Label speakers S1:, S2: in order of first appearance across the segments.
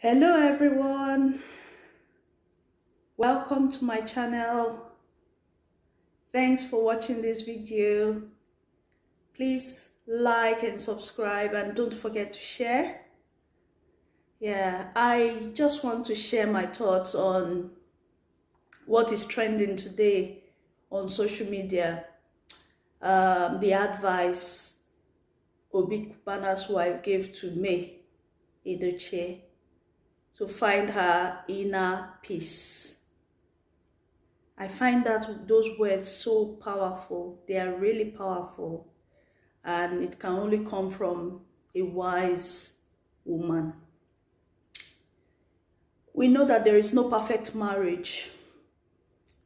S1: Hello everyone, welcome to my channel. Thanks for watching this video. Please like and subscribe and don't forget to share. I just want to share my thoughts on what is trending today on social media. The advice Cubana's wife gave to May Edochie to find her inner peace. I find that those words so powerful. They are really powerful, and it can only come from a wise woman. We know that there is no perfect marriage,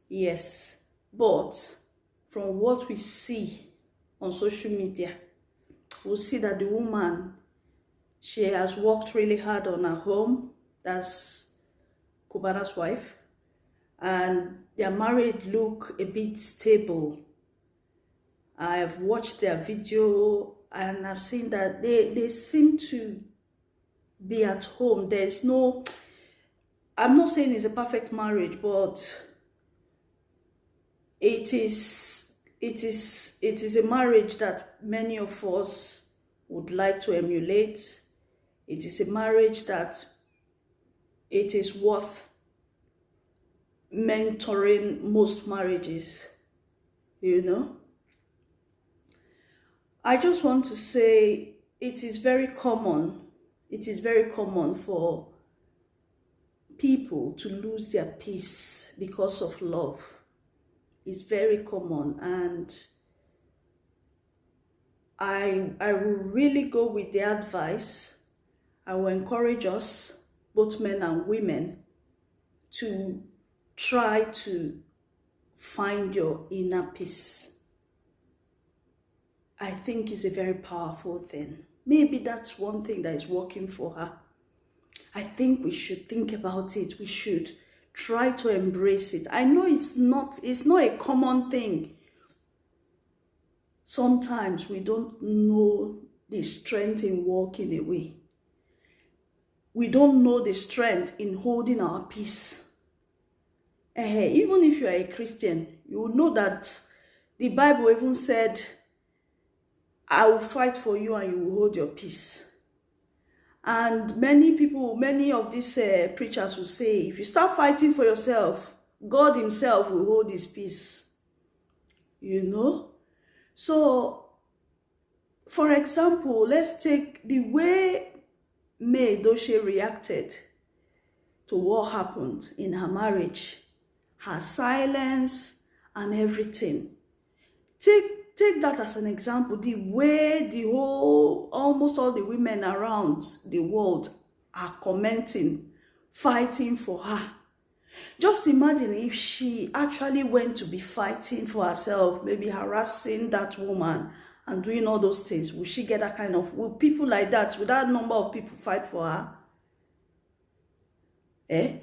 S1: yes, but from what we see on social media, we'll see that the woman, she has worked really hard on her home. That's Cubana's wife, and their marriage look a bit stable. I've watched their video and I've seen that they seem to be at home. There's no, I'm not saying it's a perfect marriage, but it is a marriage that many of us would like to emulate. It is a marriage that it is worth mentoring most marriages, you know. I just want to say it is very common for people to lose their peace because of love. It's very common, and I will really go with the advice. I will encourage us, both men and women, to try to find your inner peace. I think it's a very powerful thing. Maybe that's one thing that is working for her. I think we should think about it. We should try to embrace it. I know it's not a common thing. Sometimes we don't know the strength in walking away. We don't know the strength in holding our peace. Even if you are a Christian, you will know that the Bible even said, I will fight for you and you will hold your peace. And many of these preachers will say, if you start fighting for yourself, God himself will hold his peace. You know? So, for example, let's take the way May Edochie reacted to what happened in her marriage, her silence and everything. Take that as an example. The way almost all the women around the world are commenting, fighting for her. Just imagine if she actually went to be fighting for herself, maybe harassing that woman and doing all those things. Will she get that kind of, will people like that, will that number of people fight for her? Her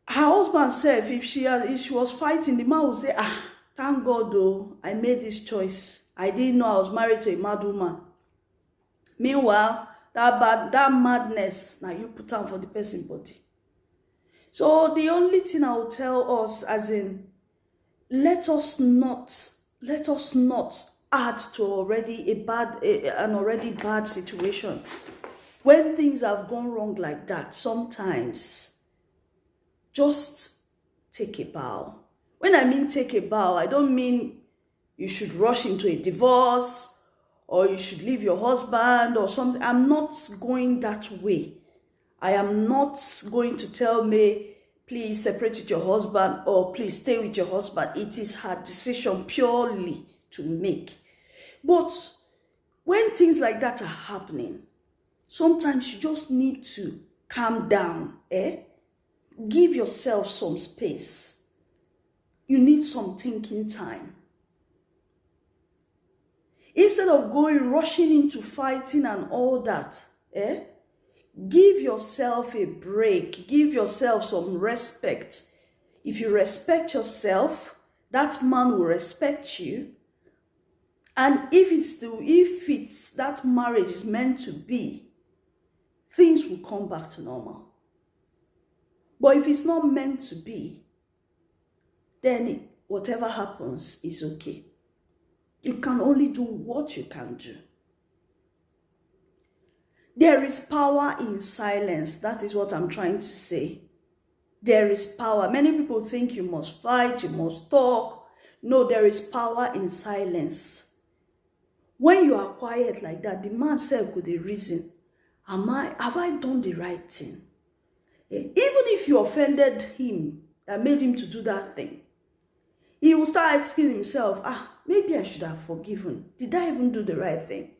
S1: husband said, if she was fighting, the man would say, thank God though, I made this choice. I didn't know I was married to a mad woman. Meanwhile, that madness, now you put on for the person body. So the only thing I will tell us, as in, let us not add to an already bad situation. When things have gone wrong like that, sometimes just take a bow. When I mean take a bow, I don't mean you should rush into a divorce or you should leave your husband or something. I'm not going that way. I am not going to tell May, please separate with your husband or please stay with your husband. It is her decision purely to make. But when things like that are happening, sometimes you just need to calm down. Give yourself some space. You need some thinking time. Instead of rushing into fighting and all that, give yourself a break. Give yourself some respect. If you respect yourself, that man will respect you. And if that marriage is meant to be, things will come back to normal. But if it's not meant to be, then whatever happens is okay. You can only do what you can do. There is power in silence. That is what I'm trying to say. There is power. Many people think you must fight, you must talk. No, there is power in silence. When you are quiet like that, the man self could reason, have I done the right thing? Even if you offended him, that made him to do that thing, he will start asking himself, maybe I should have forgiven. Did I even do the right thing?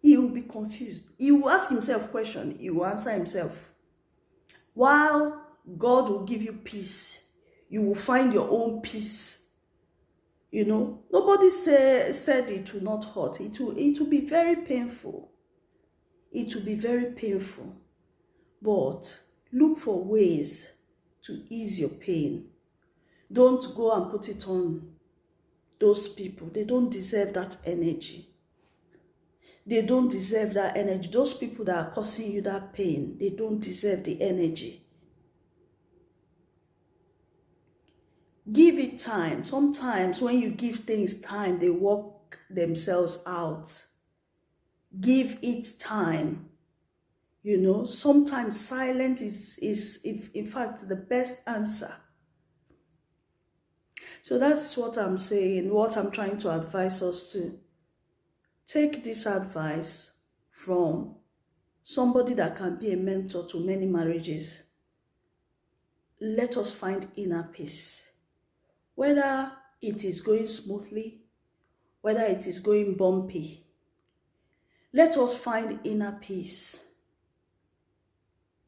S1: He will be confused. He will ask himself questions. He will answer himself. While God will give you peace, you will find your own peace. You know, nobody said it will not hurt. It will be very painful. It will be very painful. But look for ways to ease your pain. Don't go and put it on those people. They don't deserve that energy. They don't deserve that energy. Those people that are causing you that pain, they don't deserve the energy. Give it time. Sometimes when you give things time, they work themselves out. Give it time. You know, sometimes silence is in fact the best answer. So that's what I'm saying, what I'm trying to advise us to. Take this advice from somebody that can be a mentor to many marriages. Let us find inner peace. Whether it is going smoothly, whether it is going bumpy, let us find inner peace.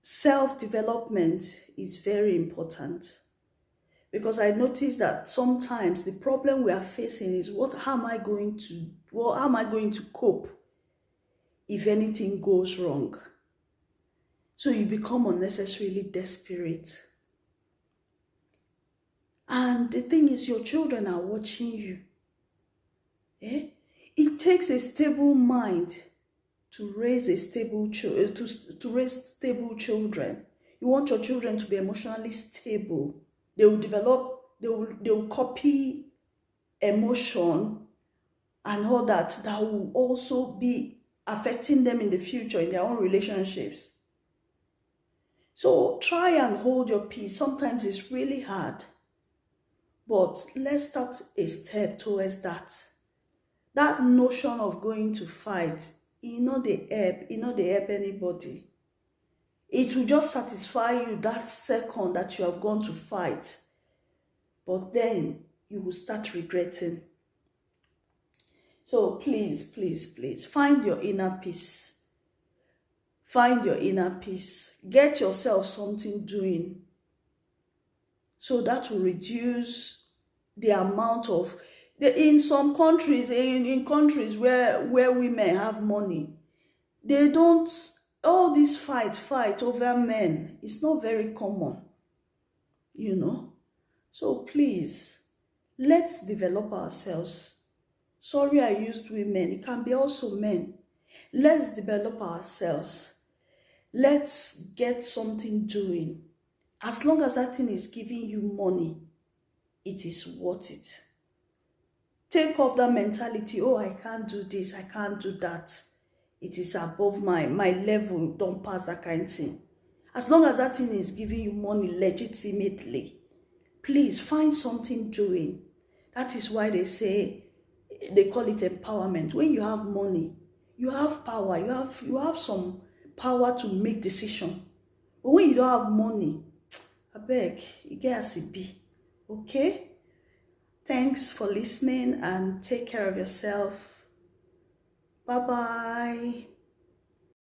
S1: Self-development is very important. Because I noticed that sometimes the problem we are facing is how am I going to cope if anything goes wrong? So you become unnecessarily desperate. And the thing is, your children are watching you. It takes a stable mind to raise stable children. You want your children to be emotionally stable. They will copy emotion and all that will also be affecting them in the future in their own relationships. So try and hold your peace. Sometimes it's really hard, but let's start a step towards that. That notion of going to fight, they help anybody. It will just satisfy you that second that you have gone to fight. But then you will start regretting. So please, please, please, find your inner peace. Find your inner peace. Get yourself something doing. So that will reduce the amount of... In some countries, in countries where women have money, they don't... All this fight over men is not very common, So please, let's develop ourselves. Sorry I used women. It can be also men. Let's develop ourselves. Let's get something doing. As long as that thing is giving you money, it is worth it. Take off that mentality, I can't do this, I can't do that. It is above my level, don't pass that kind of thing. As long as that thing is giving you money legitimately, please find something doing. That is why they call it empowerment. When you have money, you have power, you have some power to make decisions. But when you don't have money, I beg, you get as it be. Okay? Thanks for listening and take care of yourself. Bye-bye.